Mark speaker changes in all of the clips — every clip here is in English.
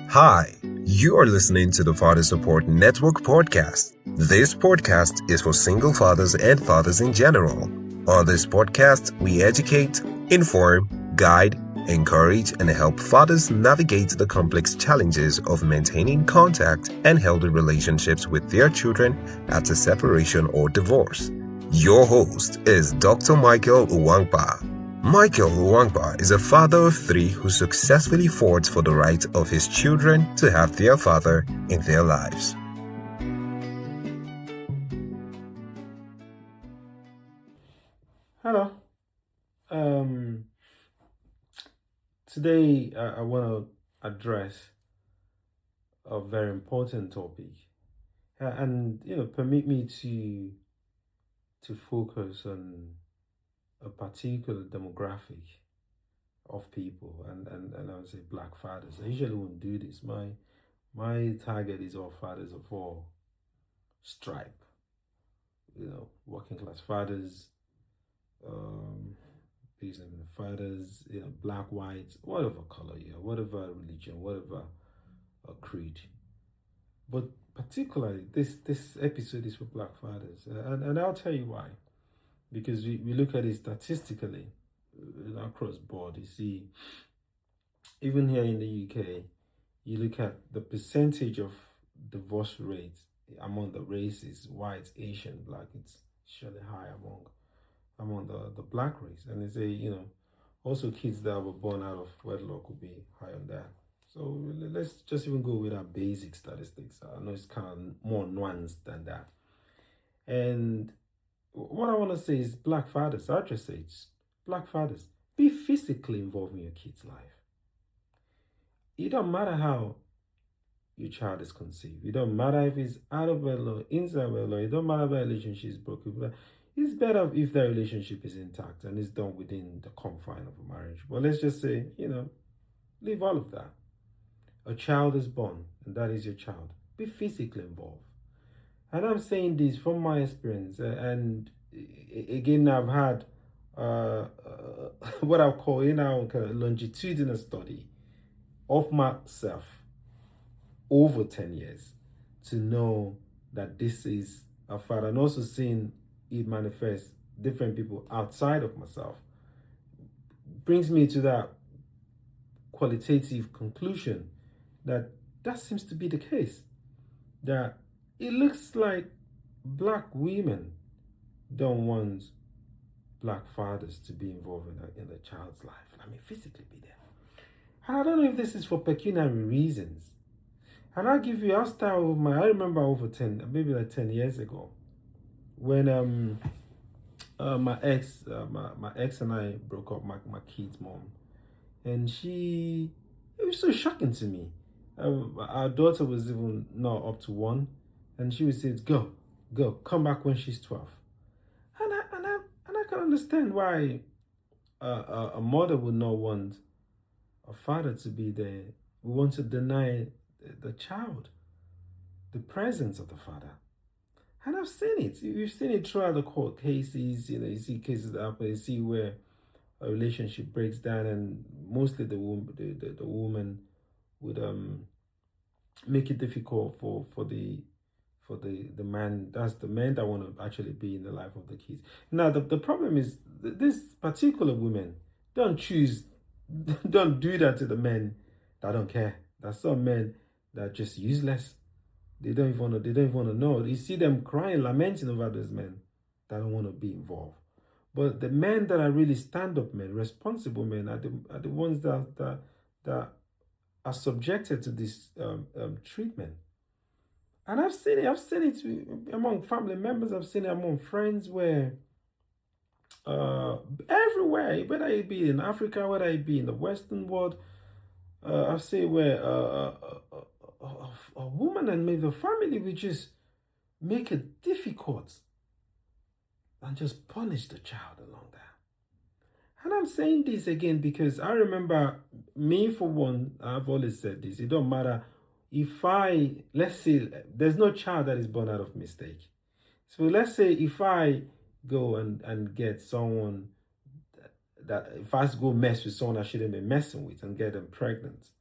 Speaker 1: Hi, you are listening to the Father Support Network podcast. This podcast is for single fathers and fathers in general. On this podcast, we educate, inform, guide, encourage, and help fathers navigate the complex challenges of maintaining contact and healthy relationships with their children after separation or divorce. Your host is Dr. Michael Uwangba. Michael Uwangba is a father of three who successfully fought for the right of his children to have their father in their lives.
Speaker 2: Hello. Today I want to address a very important topic, and permit me to focus on a particular demographic of people, and I would say black fathers. I usually won't do this. My target is all fathers of all stripe. Working class fathers, um, businessmen fathers, black, white, whatever color you are, whatever religion, whatever creed. But particularly, this episode is for black fathers, and I'll tell you why. Because we look at it statistically across board. You see, even here in the UK, you look at the percentage of divorce rates among the races, white, Asian, black, it's surely high among the black race. And they say, also kids that were born out of wedlock will be high on that. So let's just even go with our basic statistics. I know it's kind of more nuanced than that. And what I want to say is black fathers, I'll just say it's black fathers, be physically involved in your kid's life. It don't matter how your child is conceived. It don't matter if it's out of wedlock, inside wedlock. It don't matter if the relationship is broken. It's better if the relationship is intact and it's done within the confine of a marriage. But let's just say, leave all of that. A child is born, and that is your child. Be physically involved. And I'm saying this from my experience. And again, I've had what I'll call kind of longitudinal study of myself over 10 years to know that this is a father, and also seeing it manifest different people outside of myself brings me to that qualitative conclusion that seems to be the case. That it looks like black women don't want black fathers to be involved in the child's life. I mean, physically be there. And I don't know if this is for pecuniary reasons. And I'll start with I remember over 10, maybe like 10 years ago, when my ex and I broke up, my kid's mom. And it was so shocking to me. Our daughter was even not up to one, and she would say, "Go, come back when she's 12." And I can understand why a mother would not want a father to be there. We want to deny the child the presence of the father. And I've seen it. We've seen it throughout the court cases. You see cases that happen. You see where a relationship breaks down, and mostly the woman would make it difficult for the man. That's the man that want to actually be in the life of the kids. Now the problem is this particular women don't choose, don't do that to the men that don't care. There's some men that are just useless. They don't even want to know. You see them crying, lamenting over those men that don't want to be involved. But the men that are really stand-up men, responsible men, are the ones that are subjected to this treatment. And I've seen it among family members. I've seen it among friends where everywhere, whether it be in Africa, whether it be in the Western world, I've seen where a woman and maybe the family will just make it difficult and just punish the child along that. And I'm saying this again because I remember me, for one, I've always said this. It don't matter if let's say, there's no child that is born out of mistake. So let's say if I go and get someone that if I go mess with someone I shouldn't be messing with and get them pregnant,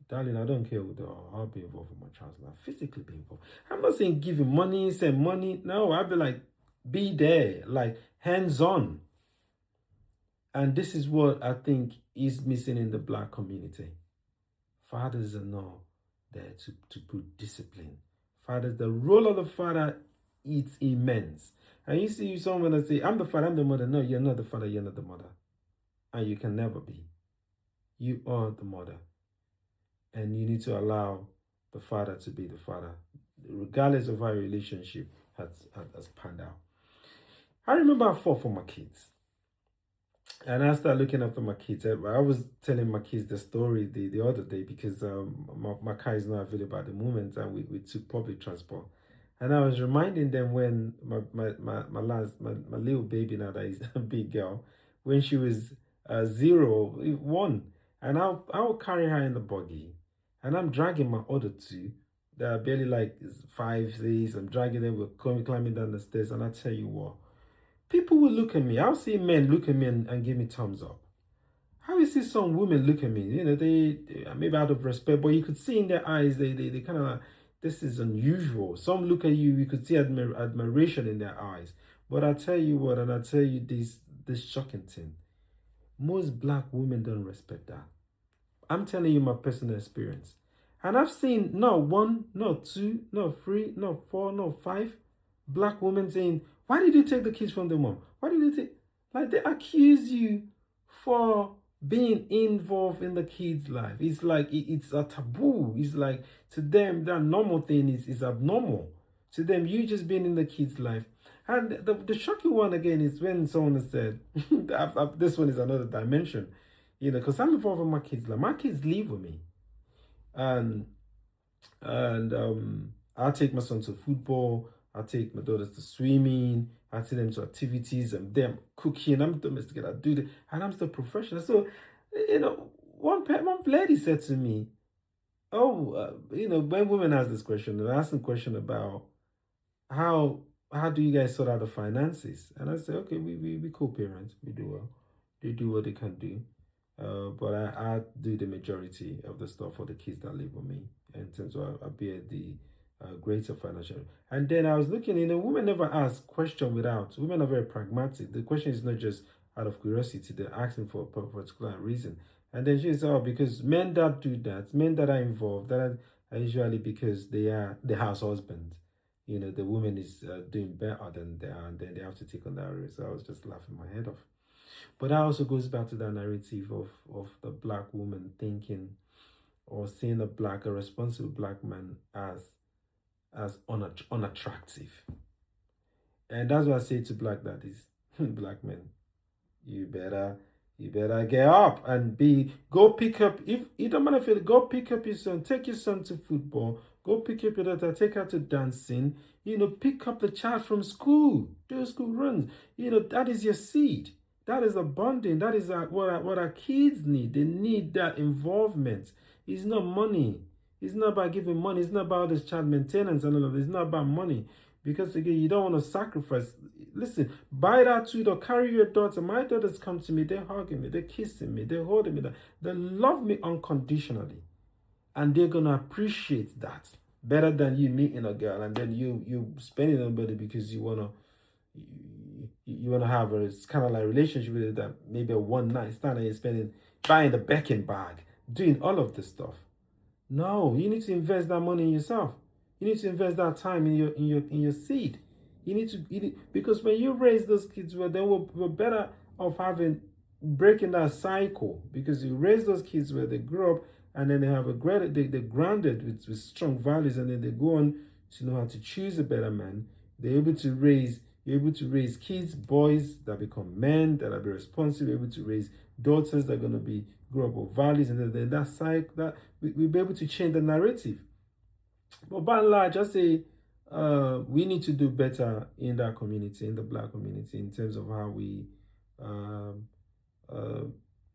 Speaker 2: darling, I don't care with I'll be involved with my child's life, physically be involved. I'm not saying giving money, send money. No, I'll be like, be there, like hands on. And this is what I think is missing in the Black community. Fathers are not there to put discipline. Fathers, the role of the father is immense. And you see someone that say, I'm the father, I'm the mother. No, you're not the father, you're not the mother. And you can never be. You are the mother. And you need to allow the father to be the father, regardless of how your relationship has panned out. I remember I fought for my kids. And I started looking after my kids. I was telling my kids the story the other day because my car is not available at the moment, and we took public transport. And I was reminding them when my little baby, now that is a big girl, when she was 1, and I'll carry her in the buggy, and I'm dragging my other two that are barely like 5, 6. I'm dragging them. We're climbing down the stairs, and I tell you what, people will look at me. I'll see men look at me and give me thumbs up. How you see some women look at me? You know, they maybe out of respect, but you could see in their eyes, they kind of like, this is unusual. Some look at you, you could see admiration in their eyes. But I tell you what, and I tell you this shocking thing. Most Black women don't respect that. I'm telling you my personal experience. And I've seen not 1, not 2, not 3, not 4, not 5 Black women saying, why did you take the kids from the mom? Why did you take... Like, they accuse you for being involved in the kid's life. It's like, it's a taboo. It's like, to them, that normal thing is abnormal. To them, you just being in the kid's life. And the shocking one, again, is when someone has said, this one is another dimension, you know, because I'm involved in my kids' life. My kids live with me. And I take my son to football. I take my daughters to swimming. I take them to activities, and them cooking. I'm domestic. I do that, and I'm still professional. So, you know, one lady said to me, "Oh, you know, when women ask this question, they ask a question about how do you guys sort out the finances?" And I say, "Okay, we co-parent. We do well. They do what they can do." But I do the majority of the stuff for the kids that live with me, in terms of I bear the greater financial. And then I was looking, you know, women never ask question without. Women are very pragmatic. The question is not just out of curiosity; they're asking for a particular reason. And then she said, "Oh, because men that do that, men that are involved, that are usually because they are the house husband. You know, the woman is doing better than they are, and then they have to take on that risk." So I was just laughing my head off. But that also goes back to that narrative of the Black woman thinking or seeing a responsible Black man as unattractive. And that's what I say to Black daddies, Black men, you better get up and go pick up, if it don't matter, if go pick up your son, take your son to football, go pick up your daughter, take her to dancing, you know, pick up the child from school, do school runs. You know, that is your seed. That is a bonding. That is what our kids need. They need that involvement. It's not money. It's not about giving money. It's not about this child maintenance and all of this. It's not about money. Because again, you don't want to sacrifice. Listen, buy that tweet or carry your daughter. My daughters come to me, they're hugging me, they're kissing me, they're holding me. They love me unconditionally. And they're gonna appreciate that better than you meeting a girl and then you spending on money because you wanna have a kind of like relationship with it, that maybe a one night stand, and you're spending buying the Birkin bag, doing all of this stuff. No, you need to invest that money in yourself. You need to invest that time in your seed. You need because when you raise those kids, well, then we're better off breaking that cycle, because you raise those kids where they grow up and then they have they're grounded with strong values, and then they go on to know how to choose a better man. You're able to raise kids, boys that become men, that are very responsible. You're able to raise daughters that are going to grow up with values, and then that cycle, that we'll be able to change the narrative. But by and large, I say we need to do better in that community, in the Black community, in terms of how we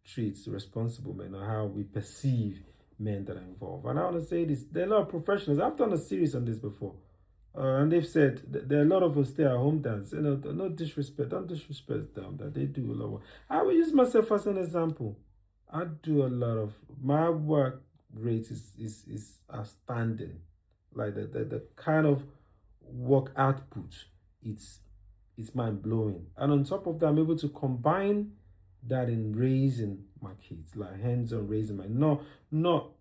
Speaker 2: treat responsible men, or how we perceive men that are involved. And I want to say this, there are a lot of professionals. I've done a series on this before. And they've said there are a lot of stay-at-home dads. You know, no disrespect, don't disrespect them, that they do a lot of work. I will use myself as an example. I do a lot of my work. rate is outstanding. Like the kind of work output, it's mind blowing. And on top of that, I'm able to combine that in raising my kids, like hands on raising my not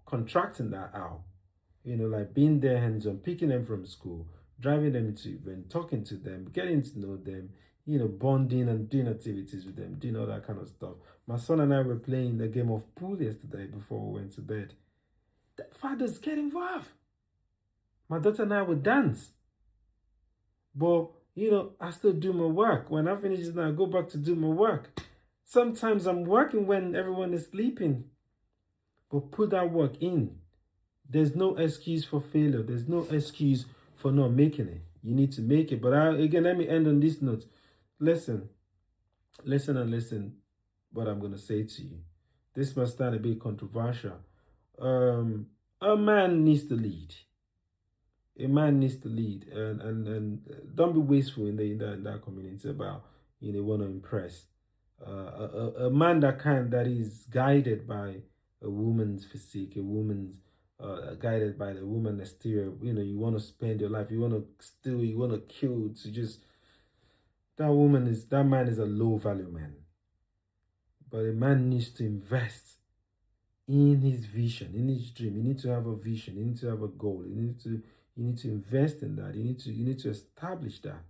Speaker 2: contracting that out. Like being there hands on, picking them from school, driving them to event, talking to them, getting to know them, bonding and doing activities with them, doing all that kind of stuff. My son and I were playing a game of pool yesterday before we went to bed. The fathers get involved. My daughter and I would dance. But, I still do my work. When I finish this, I go back to do my work. Sometimes I'm working when everyone is sleeping. But put that work in. There's no excuse for failure. There's no excuse for not making it. You need to make it. But again, let me end on this note. Listen what I'm going to say to you. This must sound a bit controversial. A man needs to lead. A man needs to lead, and don't be wasteful in that community about want to impress. A man that is guided by a woman's physique, a woman's guided by the woman exterior. You want to spend your life, you want to steal, you want to kill, to just that man is a low value man. But a man needs to invest in his vision, in his dream. You need to have a vision. You need to have a goal. You need to invest in that. You need to establish that,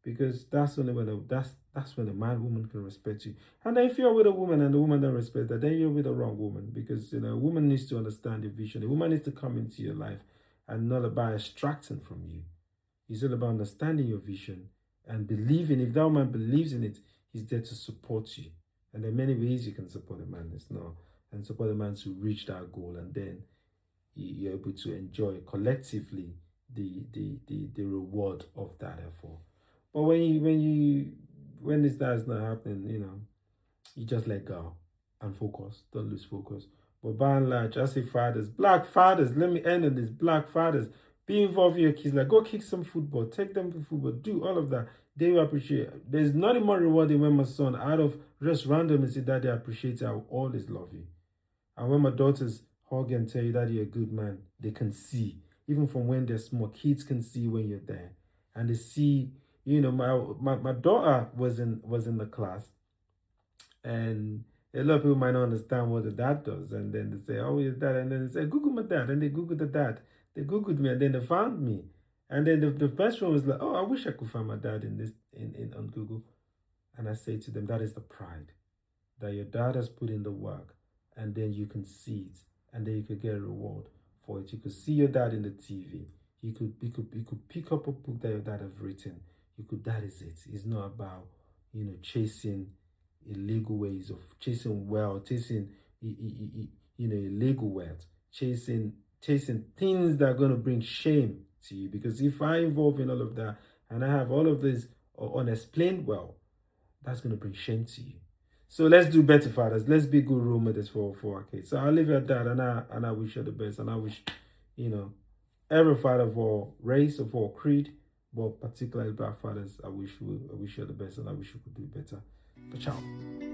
Speaker 2: because that's only when that's when a man woman can respect you. And then if you're with a woman and the woman don't respect that, then you're with the wrong woman, because a woman needs to understand your vision. A woman needs to come into your life and not about extracting from you. It's all about understanding your vision and believing. If that woman believes in it, he's there to support you. And there are many ways you can support a man. And support a man to reach that goal, and then you're able to enjoy collectively the reward of that effort. But when this is not happening, you just let go and focus. Don't lose focus. But by and large, I say fathers, black fathers, let me end on this. Black fathers, be involved with your kids. Like, go kick some football, take them to football, do all of that. They will appreciate it. There's nothing more rewarding when my son, out of just randomly, say that they appreciate it. I will always love you. And when my daughters hug and tell you that you're a good man, they can see. Even from when they're small, kids can see when you're there. And they see, my daughter was in the class, and a lot of people might not understand what the dad does. And then they say, oh, your dad. And then they say, Google my dad. And they Googled the dad. They Googled me, and then they found me. And then the best one was like, oh, I wish I could find my dad on Google. And I say to them, that is the pride that your dad has put in the work. And then you can see it, and then you could get a reward for it. You could see your dad in the TV. You could pick up a book that your dad has written. That is it. It's not about chasing illegal ways of chasing wealth, chasing illegal wealth, chasing things that are going to bring shame to you. Because if I involve in all of that and I have all of this unexplained wealth, that's going to bring shame to you. So let's do better, fathers. Let's be good role models for our kids. So I'll leave it at that, and I wish you the best. And I wish, every father of all race, of all creed, but particularly black fathers, I wish you the best, and I wish you could do better. But ciao.